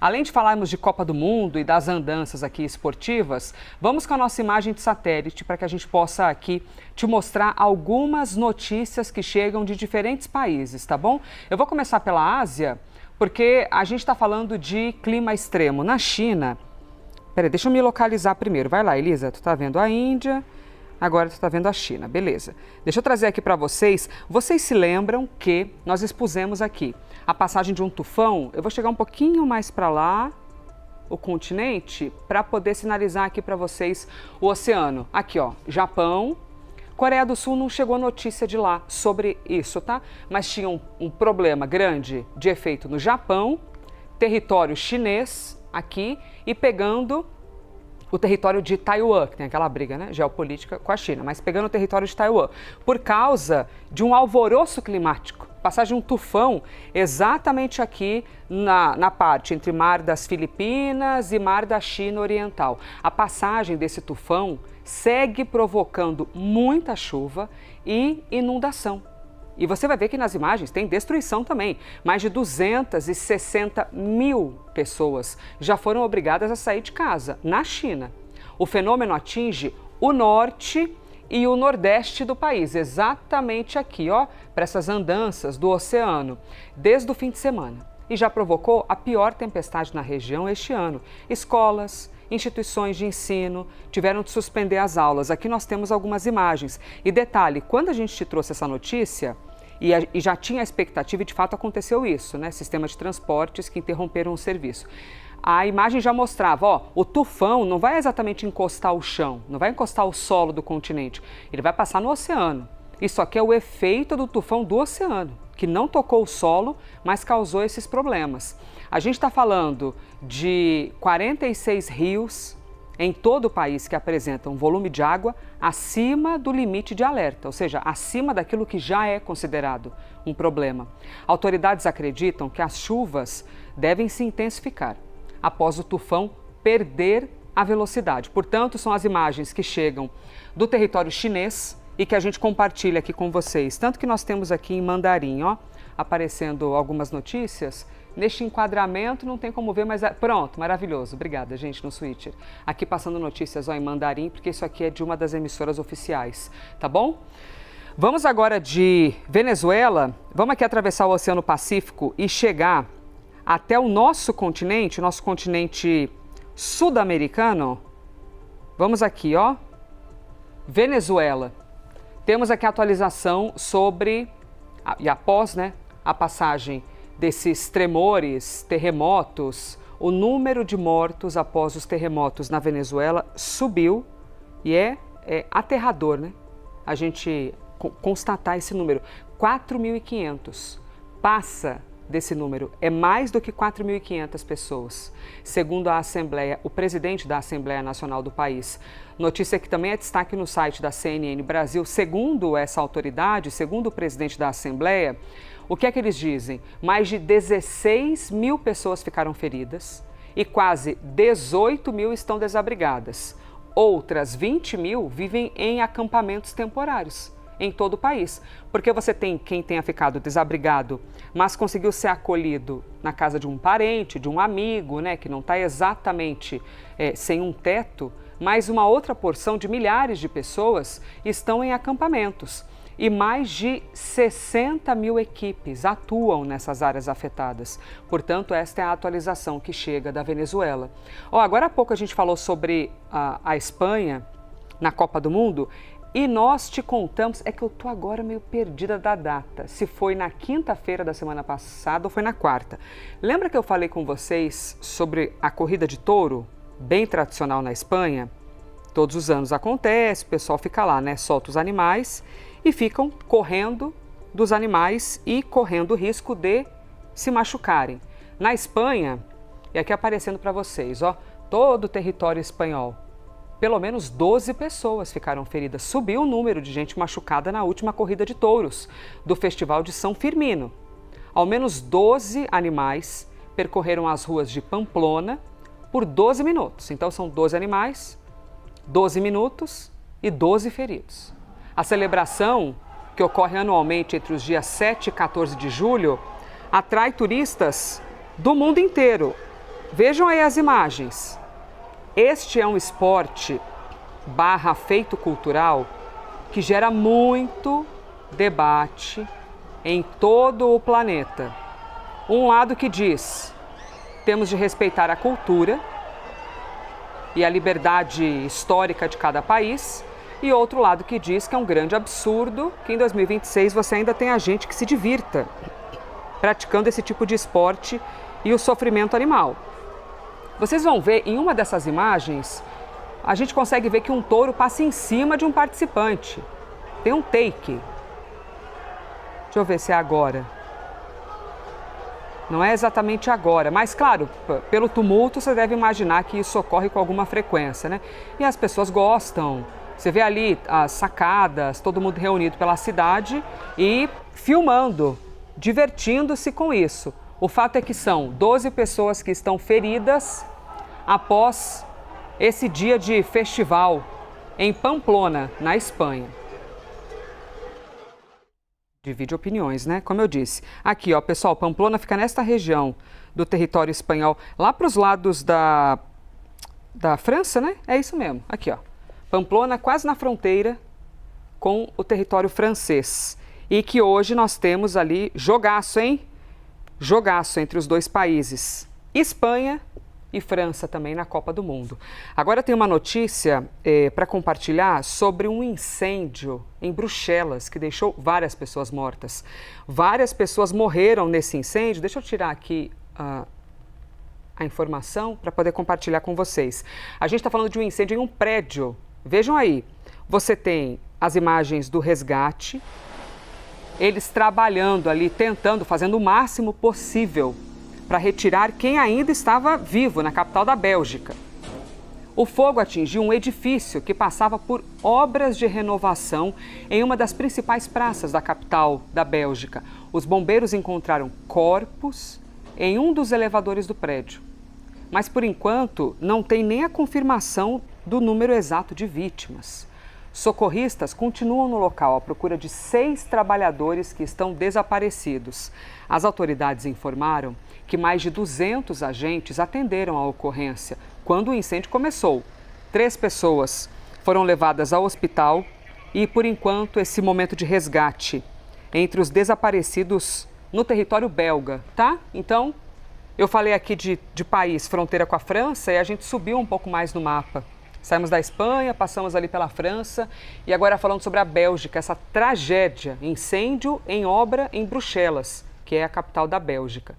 Além de falarmos de Copa do Mundo e das andanças aqui esportivas, vamos com a nossa imagem de satélite para que a gente possa aqui te mostrar algumas notícias que chegam de diferentes países, tá bom? Eu vou começar pela Ásia, porque a gente está falando de clima extremo. Na China, peraí, deixa eu me localizar primeiro. Vai lá, Elisa, tu tá vendo a Índia, agora tu está vendo a China, beleza. Deixa eu trazer aqui para vocês. Vocês se lembram que nós expusemos aqui a passagem de um tufão? Eu vou chegar um pouquinho mais para lá, o continente, para poder sinalizar aqui para vocês o oceano. Aqui, ó, Japão. Coreia do Sul não chegou notícia de lá sobre isso, tá? Mas tinha um problema grande de efeito no Japão, território chinês aqui e pegando o território de Taiwan, que tem aquela briga, né, geopolítica com a China, mas pegando o território de Taiwan, por causa de um alvoroço climático, passagem de um tufão exatamente aqui na parte entre Mar das Filipinas e Mar da China Oriental. A passagem desse tufão segue provocando muita chuva e inundação. E você vai ver que nas imagens tem destruição também. Mais de 260 mil pessoas já foram obrigadas a sair de casa, na China. O fenômeno atinge o norte e o nordeste do país, exatamente aqui, ó, para essas andanças do oceano, desde o fim de semana. E já provocou a pior tempestade na região este ano. Escolas, instituições de ensino tiveram de suspender as aulas. Aqui nós temos algumas imagens. E detalhe, quando a gente te trouxe essa notícia, e já tinha a expectativa, e de fato aconteceu isso, né? Sistema de transportes que interromperam o serviço. A imagem já mostrava, ó, o tufão não vai exatamente encostar o chão, não vai encostar o solo do continente, ele vai passar no oceano. Isso aqui é o efeito do tufão do oceano, que não tocou o solo, mas causou esses problemas. A gente está falando de 46 rios em todo o país que apresentam volume de água acima do limite de alerta, ou seja, acima daquilo que já é considerado um problema. Autoridades acreditam que as chuvas devem se intensificar após o tufão perder a velocidade. Portanto, são as imagens que chegam do território chinês e que a gente compartilha aqui com vocês. Tanto que nós temos aqui em mandarim, ó, aparecendo algumas notícias. Neste enquadramento não tem como ver, mas pronto, maravilhoso. Obrigada, gente, no Switcher. Aqui passando notícias, ó, em mandarim, porque isso aqui é de uma das emissoras oficiais, tá bom? Vamos agora de Venezuela, vamos aqui atravessar o Oceano Pacífico e chegar até o nosso continente sul-americano. Vamos aqui, ó, Venezuela. Temos aqui a atualização sobre, e após, né, a passagem desses tremores, terremotos, o número de mortos após os terremotos na Venezuela subiu e é aterrador, né? A gente constatar esse número. 4.500 passa desse número, é mais do que 4.500 pessoas, segundo a Assembleia, o presidente da Assembleia Nacional do país. Notícia que também é destaque no site da CNN Brasil. Segundo essa autoridade, segundo o presidente da Assembleia, o que é que eles dizem? Mais de 16 mil pessoas ficaram feridas e quase 18 mil estão desabrigadas. Outras 20 mil vivem em acampamentos temporários em todo o país. Porque você tem quem tenha ficado desabrigado, mas conseguiu ser acolhido na casa de um parente, de um amigo, né, que não está exatamente sem um teto, mas uma outra porção de milhares de pessoas estão em acampamentos. E mais de 60 mil equipes atuam nessas áreas afetadas. Portanto, esta é a atualização que chega da Venezuela. Agora há pouco a gente falou sobre a Espanha na Copa do Mundo e nós te contamos, é que eu estou agora meio perdida da data, se foi na quinta-feira da semana passada ou foi na quarta. Lembra que eu falei com vocês sobre a corrida de touro, bem tradicional na Espanha? Todos os anos acontece, o pessoal fica lá, né, solta os animais e ficam correndo dos animais e correndo o risco de se machucarem. Na Espanha, e aqui aparecendo para vocês, ó, todo o território espanhol, pelo menos 12 pessoas ficaram feridas. Subiu o número de gente machucada na última corrida de touros do Festival de São Firmino. Ao menos 12 animais percorreram as ruas de Pamplona por 12 minutos. Então são 12 animais, 12 minutos e 12 feridos. A celebração, que ocorre anualmente entre os dias 7 e 14 de julho, atrai turistas do mundo inteiro. Vejam aí as imagens. Este é um esporte / feito cultural que gera muito debate em todo o planeta. Um lado que diz: temos de respeitar a cultura e a liberdade histórica de cada país, e outro lado que diz que é um grande absurdo que em 2026 você ainda tenha gente que se divirta praticando esse tipo de esporte e o sofrimento animal. Vocês vão ver em uma dessas imagens, a gente consegue ver que um touro passa em cima de um participante. Tem um take. Deixa eu ver se é agora. Não é exatamente agora, mas claro, pelo tumulto você deve imaginar que isso ocorre com alguma frequência, né? E as pessoas gostam. Você vê ali as sacadas, todo mundo reunido pela cidade e filmando, divertindo-se com isso. O fato é que são 12 pessoas que estão feridas após esse dia de festival em Pamplona, na Espanha. Divide opiniões, né? Como eu disse. Aqui, ó, pessoal, Pamplona fica nesta região do território espanhol, lá para os lados da França, né? É isso mesmo. Aqui, ó. Pamplona quase na fronteira com o território francês. E que hoje nós temos ali jogaço, hein? Jogaço entre os dois países, Espanha e França também na Copa do Mundo. Agora tem uma notícia para compartilhar sobre um incêndio em Bruxelas que deixou várias pessoas mortas. Várias pessoas morreram nesse incêndio. Deixa eu tirar aqui a informação para poder compartilhar com vocês. A gente está falando de um incêndio em um prédio. Vejam aí, você tem as imagens do resgate, eles trabalhando ali, tentando, fazendo o máximo possível para retirar quem ainda estava vivo na capital da Bélgica. O fogo atingiu um edifício que passava por obras de renovação em uma das principais praças da capital da Bélgica. Os bombeiros encontraram corpos em um dos elevadores do prédio. Mas, por enquanto, não tem nem a confirmação do número exato de vítimas. Socorristas continuam no local à procura de 6 trabalhadores que estão desaparecidos. As autoridades informaram que mais de 200 agentes atenderam a ocorrência quando o incêndio começou. 3 pessoas foram levadas ao hospital e, por enquanto, esse momento de resgate entre os desaparecidos no território belga, tá? Então, eu falei aqui de país fronteira com a França e a gente subiu um pouco mais no mapa. Saímos da Espanha, passamos ali pela França e agora falando sobre a Bélgica, essa tragédia, incêndio em obra em Bruxelas, que é a capital da Bélgica.